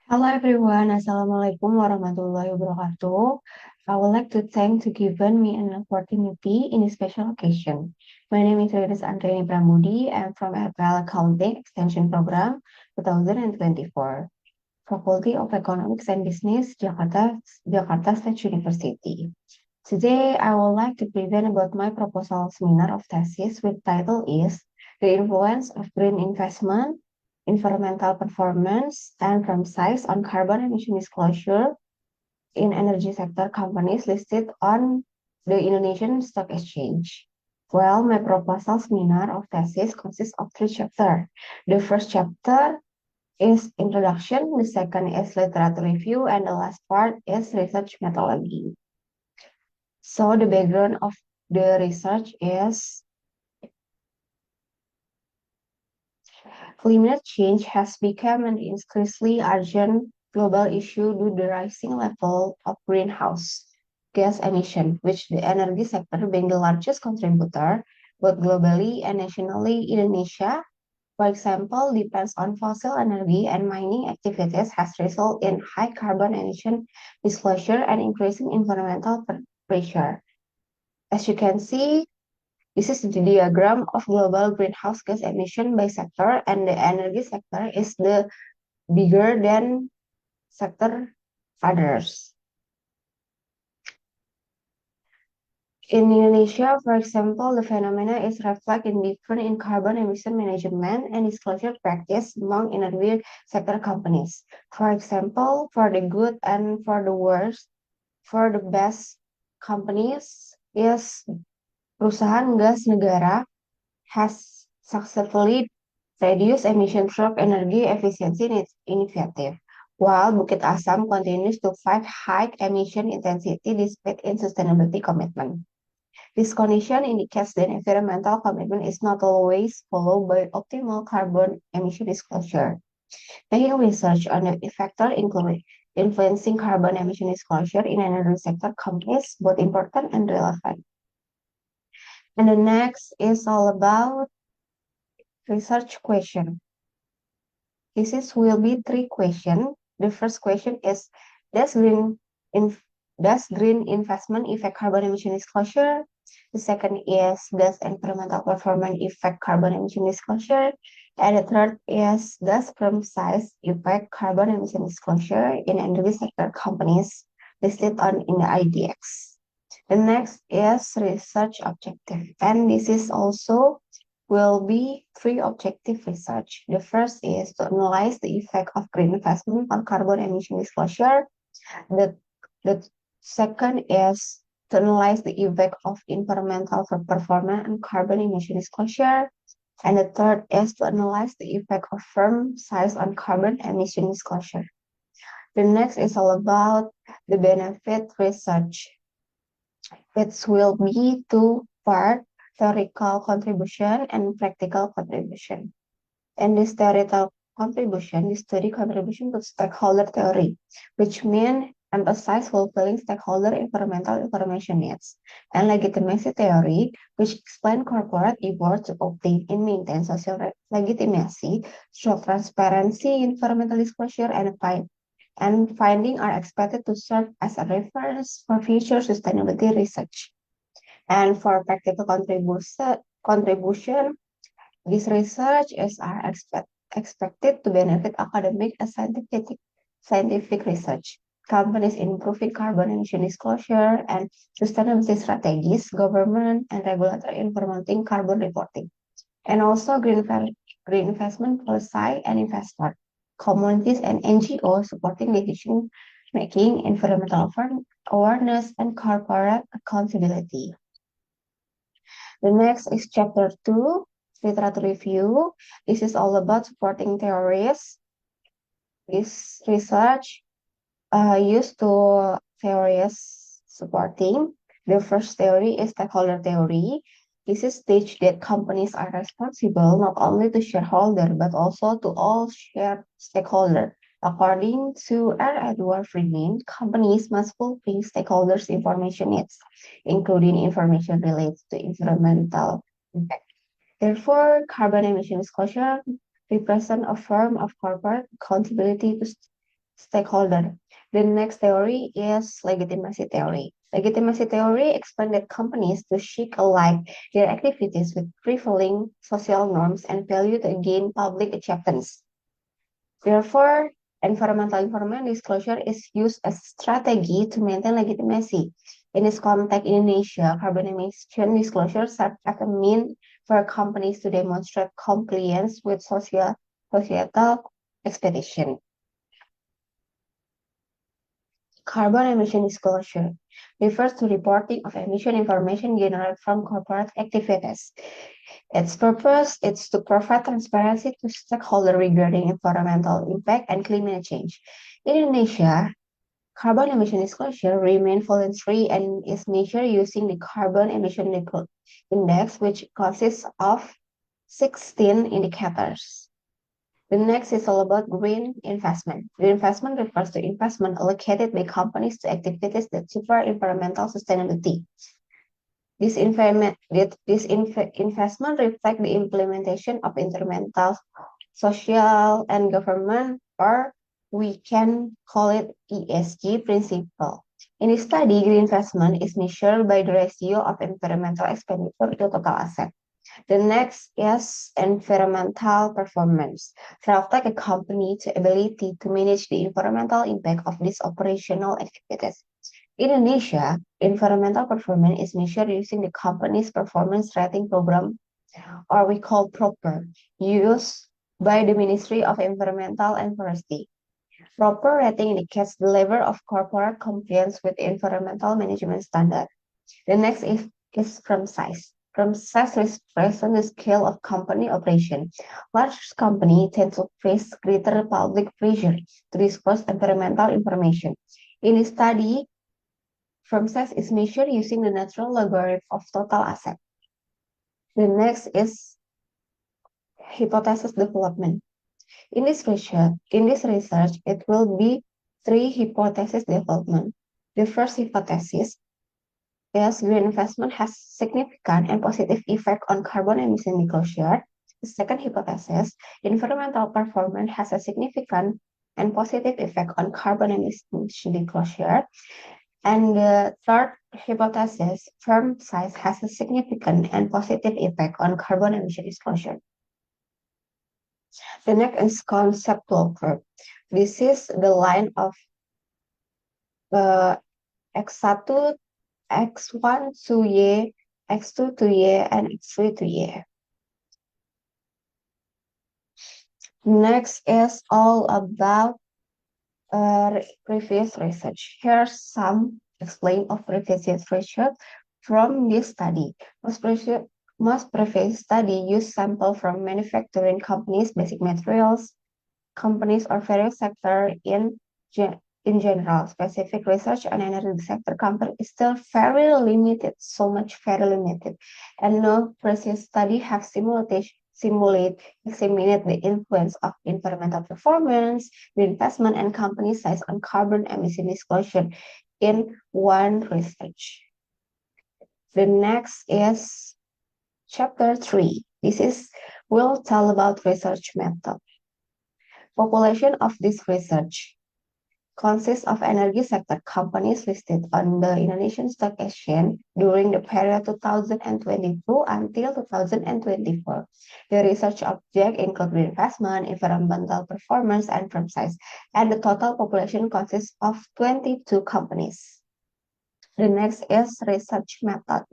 Hello everyone, Assalamualaikum warahmatullahi wabarakatuh. I would like to thank to given me an opportunity in this special occasion. My name is Riris Andreni Pramudi. I'm from FL Accounting Extension Program 2024, Faculty of Economics and Business, Jakarta State University. Today, I would like to present about my proposal seminar of thesis with title is The Influence of Green Investment, Environmental Performance, and Firm Size on Carbon Emission Disclosure in Energy Sector Companies listed on the Indonesian Stock Exchange. Well, my proposal seminar of thesis consists of three chapters. The first chapter is introduction, the second is literature review, and the last part is research methodology. So the background of the research is climate change has become an increasingly urgent global issue due to the rising level of greenhouse gas emission, which the energy sector being the largest contributor, both globally and nationally. Indonesia, for example, depends on fossil energy and mining activities has resulted in high carbon emission disclosure and increasing environmental pressure. As you can see, this is the diagram of global greenhouse gas emission by sector, and the energy sector is the bigger than sector others. In Indonesia, for example, the phenomena is reflected in different in carbon emission management and disclosure practice among energy sector companies. For example, for the good and for the worst, for the best companies is perusahaan gas negara has successfully reduced emission through energy efficiency initiative, while Bukit Asam continues to fight high emission intensity despite its sustainability commitment. This condition indicates that environmental commitment is not always followed by optimal carbon emission disclosure. Making research on the factor include influencing carbon emission disclosure in energy sector companies both important and relevant. And the next is all about research question. Will be three questions. The first question is, does green in, does green investment affect carbon emission disclosure? The second is, does environmental performance affect carbon emission disclosure? And the third is, does firm size affect carbon emission disclosure in energy sector companies listed on in the IDX? The next is research objective, and this is also will be three objective research. The first is to analyze the effect of green investment on carbon emission disclosure. The, the second is to analyze the effect of environmental performance on carbon emission disclosure. And the third is to analyze the effect of firm size on carbon emission disclosure. The next is all about the benefit research. It will be two part theoretical contribution and practical contribution. In this theoretical contribution, the study contribution to stakeholder theory, which means emphasize fulfilling stakeholder environmental information needs, and legitimacy theory, which explain corporate efforts to obtain and maintain social legitimacy through transparency, environmental disclosure, and finding are expected to serve as a reference for future sustainability research. And for practical contribution, this research are expected to benefit academic and scientific research, companies improving carbon emission disclosure and sustainability strategies, government and regulator implementing carbon reporting, and also green investment policy and investor, communities and NGOs supporting decision making, environmental awareness, and corporate accountability. The next is chapter 2, literature review. This is all about supporting theories. This research used to theories supporting. The first theory is stakeholder theory. This is stage that companies are responsible not only to shareholder but also to all shared stakeholders. According to R. Edward Freeman, companies must fulfill stakeholders' information needs, including information related to environmental impact. Therefore, carbon emission disclosure represents a form of corporate accountability to stakeholder. The next theory is legitimacy theory. Legitimacy theory explains that companies to seek align their activities with prevailing social norms and value to gain public acceptance. Therefore, environmental information disclosure is used as a strategy to maintain legitimacy. In this context, in Indonesia, carbon emission disclosure serves as a means for companies to demonstrate compliance with societal expectation. Carbon emission disclosure refers to reporting of emission information generated from corporate activities. Its purpose is to provide transparency to stakeholders regarding environmental impact and climate change. In Indonesia, carbon emission disclosure remains voluntary and is measured using the Carbon Emission Index, which consists of 16 indicators. The next is all about green investment. Green investment refers to investment allocated by companies to activities that support environmental sustainability. This investment reflects the implementation of environmental, social, and government, or we can call it ESG principle. In this study, green investment is measured by the ratio of environmental expenditure to total asset. The next is environmental performance. Reflect a company's ability to manage the environmental impact of these operational activities. In Indonesia, environmental performance is measured using the company's performance rating program, or we call PROPER, used by the Ministry of Environmental and Forestry. PROPER rating indicates the level of corporate compliance with environmental management standard. The next is firm size. Firm size represents the scale of company operation. Large companies tend to face greater public pressure to disclose environmental information. In this study, firm size is measured using the natural logarithm of total asset. The next is hypothesis development. In this research, it will be 3 hypothesis development. The first hypothesis is green investment has significant and positive effect on carbon emission disclosure. The second hypothesis, environmental performance has a significant and positive effect on carbon emission disclosure. And the third hypothesis, firm size has a significant and positive effect on carbon emission disclosure. The next is conceptual curve. This is the line of X1 X1 to Y, X2 to Y, and X3 to Y. Next is all about previous research. Here's some explain of previous research from this study. Most previous study used sample from manufacturing companies, basic materials companies, or various sectors in general. Specific research on energy sector company is still very limited, very limited, and no previous study have examined the influence of environmental performance, the investment, and company size on carbon emission disclosure in one research. The next is chapter 3. Will tell about research method. Population of this research consists of energy sector companies listed on the Indonesian Stock Exchange during the period 2022 until 2024. The research object include investment, environmental performance, and firm size, and the total population consists of 22 companies. The next is research method.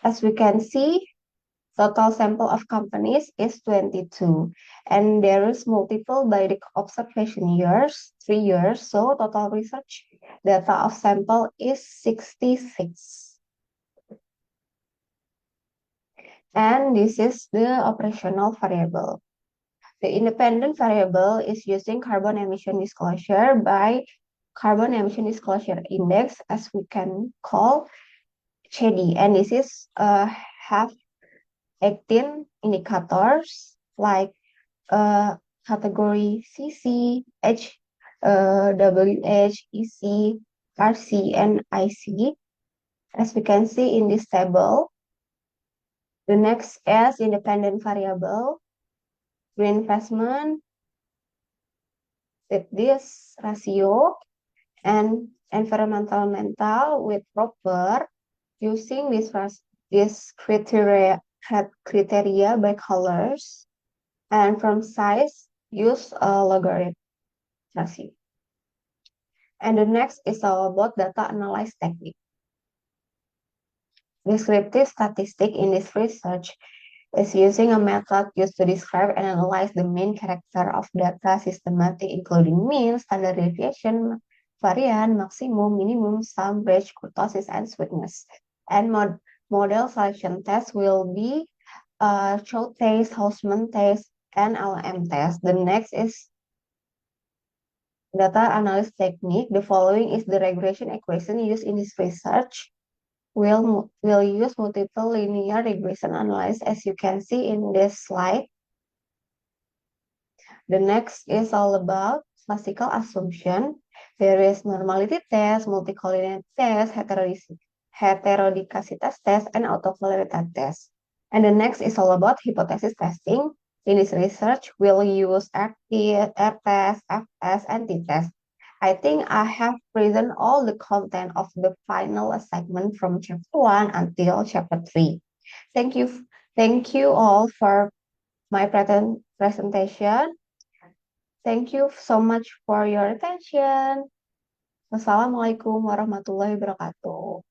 As we can see, total sample of companies is 22, and there is multiple by the observation years, 3 years, so total research data of sample is 66. And this is the operational variable. The independent variable is using carbon emission disclosure by carbon emission disclosure index, as we can call CHEDI, and this is have 18 indicators like category CC, WH, EC, RC, and IC. As we can see in this table, the next is independent variable. reinvestment with this ratio, and environmental with proper, using this criteria by colors, and from size use a logarithm ratio. And the next is all about data analysis technique. Descriptive statistic in this research is using a method used to describe and analyze the main character of data systematic, including mean, standard deviation, variance, maximum, minimum, sum, range, kurtosis, and sweetness. And model selection test will be Choate test, Hausman test, and LM test. The next is data analysis technique. The following is the regression equation used in this research. We'll use multiple linear regression analysis as you can see in this slide. The next is all about classical assumption. There is normality test, multicollinearity test, heterodicity test, and autocollinearity test. And the next is all about hypothesis testing. In this research, we'll use R-test, F-test, and T-test. I think I have present all the content of the final segment from chapter 1 until chapter 3. Thank you, thank you all for my presentation. Thank you so much for your attention. Wassalamualaikum warahmatullahi wabarakatuh.